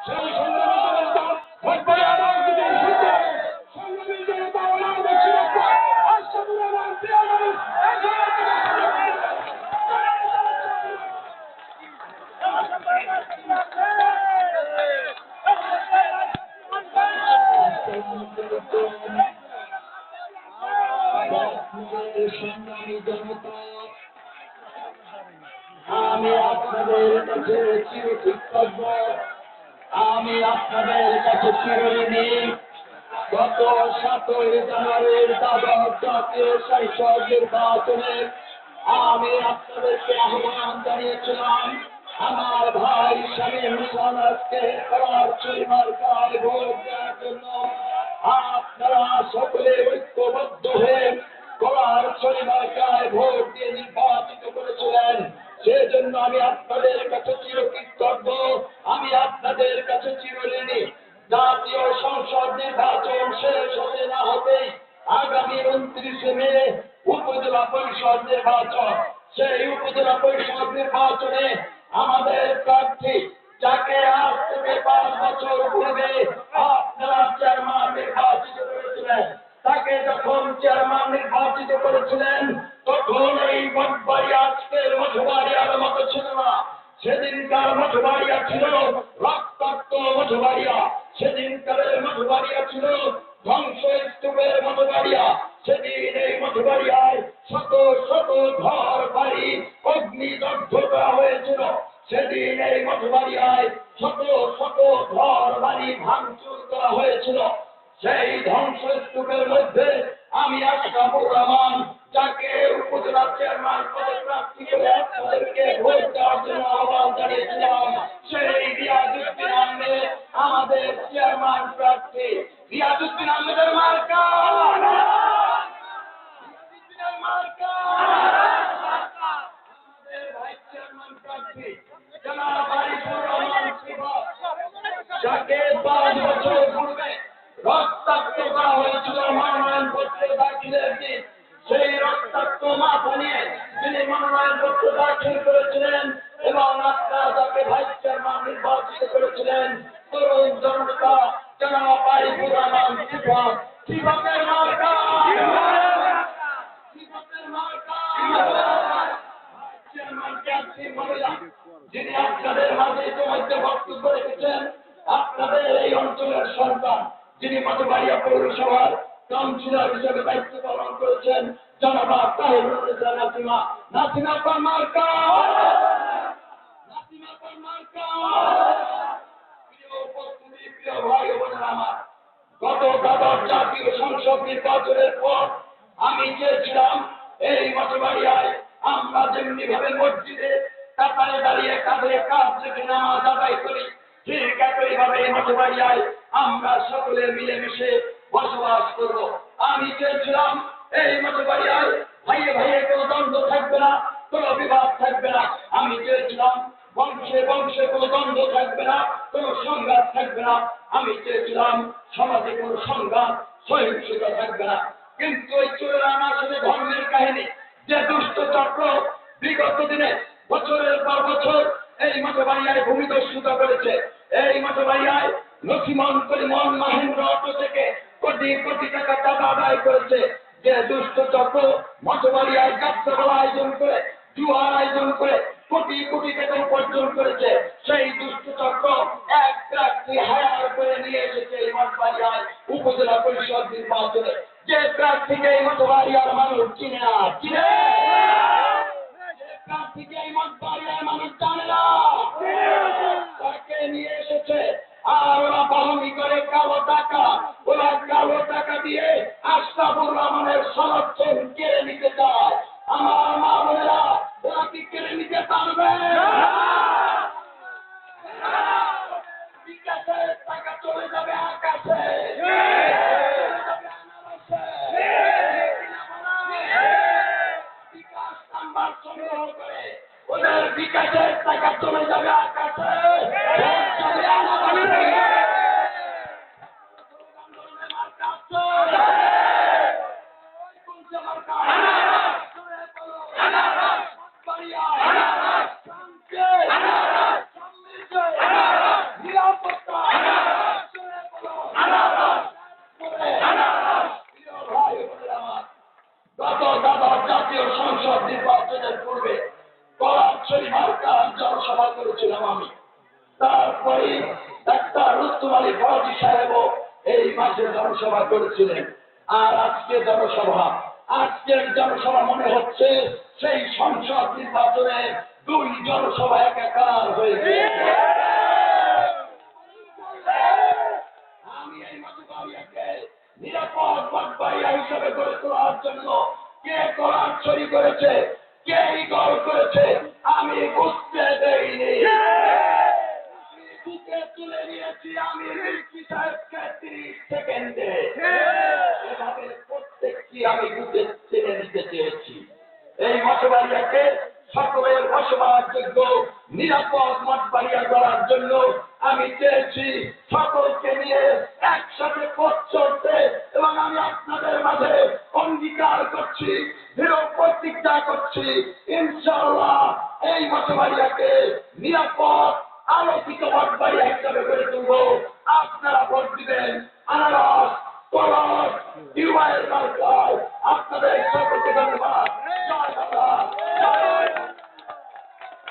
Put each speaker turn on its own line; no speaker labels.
সেই সংগ্রামী জনতা ভোটবাড়িয়া রাজনীতির সূত্রে সংগ্রামী জনতা ওনার ব্যক্তিগত আশরাফুল রহমান প্রিয় মানুষ সংগ্রামী জনতা আমি আপনাদের কাছে চিরকৃতজ্ঞ আমি আপনাদের কাছে চিরঋণী গত 7ই জানুয়ারির দ্বাদশ জাতীয় সংসদ নির্বাচনে আমি আপনাদেরকে আহ্বান জানিয়েছিলাম আমার ভাই শামীম সালাদকে করার মার্কায় ভোট দেওয়ার জন্য আপনারা সকলে ঐক্যবদ্ধ হয়ে করার মার্কায় ভোট দিয়ে নির্বাচিত করেছিলেন সেজন্য আমি আপনাদের কাছে চিরকৃতজ্ঞ আমি আপনাদের কাছে চিরঋণী জাতীয় সংসদ নির্বাচন শেষ হতে না হতেই আগামী 29 মে উপজেলা পরিষদ নির্বাচন সেই উপজেলা পরিষদ নির্বাচনে আমাদের প্রার্থী যাকে আজ থেকে 5 বছর পূর্বে আপনারা চেয়ারম্যান নির্বাচিত করেছিলেন তাকে যখন চেয়ারম্যান নির্বাচিত করেছিলেন তখন এই ভোটবাড়িয়া আজকের মঠবাড়িয়ার মতো ছিল না সেদিনকার মঠবাড়িয়া ছিল রক্তাক্ত মঠবাড়িয়া সেদিনকারের মঠবাড়িয়া ছিল ধ্বংসস্তূপের মঠবাড়িয়া সেদিন এই মঠবাড়িয়ায় শত শত ঘর বাড়ি অগ্নিদগ্ধ করা হয়েছিল সেদিন এই মঠবাড়িয়ায় শত শত ঘর বাড়ি ভাঙচুর করা হয়েছিল সেই ধ্বংসস্তূপের মধ্যে আমি আশরাফুর রহমান যাকে উপজেলা চেয়ারম্যান পদে প্রার্থী করে আপনাদেরকে ভোট দেওয়ার জন্য আহ্বান জানিয়েছিলাম সেই রিয়াজউদ্দিন আহমেদ আমাদের চেয়ারম্যান প্রার্থী রিয়াজউদ্দিন আহমেদের মার্কা রিয়াজউদ্দিনের মার্কা আমাদের ভাইস চেয়ারম্যান প্রার্থী জনাব আরিফুর রহমান সিফাত যাকে 5 বছর পূর্বে রক্তাক্ত করা হয়েছিল মনোনয়নপত্র দাখিলের দিন সেই রক্তাক্ত মাথা নিয়ে তিনি মনোনয়নপত্র দাখিল করেছিলেন এবং আপনারা তাকে ভাইস চেয়ারম্যান নির্বাচিত করেছিলেন তরুণ জনতা জনাব আরিফুর রহমান সিফাত সিফাতের মার্কা সিফাতের মার্কা চেয়ারম্যান প্রার্থী মহিলা যিনি আপনাদের মাঝে ইতিমধ্যে বক্তব্য রেখেছেন আপনাদের এই অঞ্চলের সন্তান যিনি মঠবাড়িয়া পৌরসভার কাউন্সিলর হিসেবে দায়িত্ব পালন করেছেন জনাব তাহিরুন্নেসা নাসিমা নাসিমা মার্কা নাসিমা মার্কা প্রিয় উপস্থিতি প্রিয় ভাই ও বোনেরা আমার গত দ্বাদশ জাতীয় সংসদ নির্বাচনের পর আমি চেয়েছিলাম এই মঠবাড়িয়ায় আমরা যেমনি ভাবে মসজিদে কাতারে দাঁড়িয়ে কাঁধে কাঁধ রেখে নামাজ আদায় করি ঠিক একইভাবে এই মঠবাড়িয়ায় আমরা সকলে মিলেমিশে বসবাস করব আমি চেয়েছিলাম এই মঠবাড়িয়ায় ভাইয়ে ভাইয়ে কোনো দ্বন্দ্ব থাকবে না কোনো বিবাদ থাকবে না আমি চেয়েছিলাম বংশে বংশে কোনো দ্বন্দ্ব থাকবে না কোনো সংঘাত থাকবে না আমি চেয়েছিলাম সমাজে কোনো সংঘাত সহিংসতা থাকবে না কিন্তু ওই চোরের আমার সাথে ধর্মের কাহিনী যে দুষ্ট চক্র বিগত দিনে বছরের পর বছর এই মঠবাড়িয়ায় ভূমিদস্যুতা করেছে এই মঠবাড়িয়ায় নসিমন করিমন মহেন্দ্র অটো থেকে কোটি কোটি টাকা চাঁদা আদায় করেছে যে দুষ্ট চক্র মঠবাড়িয়ায় যাত্রার আয়োজন করে জুয়ার আয়োজন করে কোটি কোটি টাকা উপার্জন করেছে সেই দুষ্ট চক্র এক প্রার্থী হায়ার করে নিয়ে এসেছে এই মঠবাড়িয়ায় উপজেলা পরিষদ নির্বাচনে যে প্রার্থীকে এই মঠবাড়িয়ার মানুষ চিনে না চিনে প্রার্থীকে এই মঠবাড়িয়ার মানুষ জানে না তাকে নিয়ে এসেছে আর ওরা বাহানি করে কালো টাকা ওরা কালো টাকা দিয়ে আশরাফুর রহমানের সমর্থন কেড়ে নিতে চায় আমার মা বোনেরা ওরা কি কেড়ে নিতে পারবে বিকাশের টাকা চলে যাবে আকাশে বিকাশ নাম্বার সংগ্রহ করে ওদের বিকাশের টাকা চলে যাবে আকাশে নিরাপত্তা পরপরই ডাক্তার রুস্তুম আলী ফরাজি সাহেবও এই মাসে জনসভা করেছিলেন। আর আজকে আজকের জনসভা মনে হচ্ছে সেই সংসদ নির্বাচনে দুই জনসভা একাকার হয়েছে। আমি এই মতবাড়িয়াকে নিরাপদ মতবাড়িয়া হিসেবে গড়ে তোলার জন্য কে করার চুরি করেছে, কে গল করেছে আমি বুঝতে দেইনি। আমি বুকে তুলে নিয়েছি আমি মির্চি সাহেবকে 30 সেকেন্ডে। এভাবে প্রত্যেকটি আমি বুকে টেনে নিতে চেয়েছি। এই মতবাড়িয়াকে সকলের বসবাসযোগ্য নিরাপদ মতবাড়িয়া করার জন্য আমি চেয়েছি সকলকে নিয়ে একসাথে পথ চলতে, এবং আমি আপনাদের মাঝে অঙ্গীকার করছি, দৃঢ় প্রতিজ্ঞা করছি, ইনশাআল্লাহ এই মতবাড়িয়াকে নিরাপদ আলোকিত মতবাড়িয়া হিসাবে গড়ে তুলব। আপনারা ভোট দিবেন আনারস, কলস, ইউআইয়ের মার্কায়। আপনাদের সকলকে ধন্যবাদ।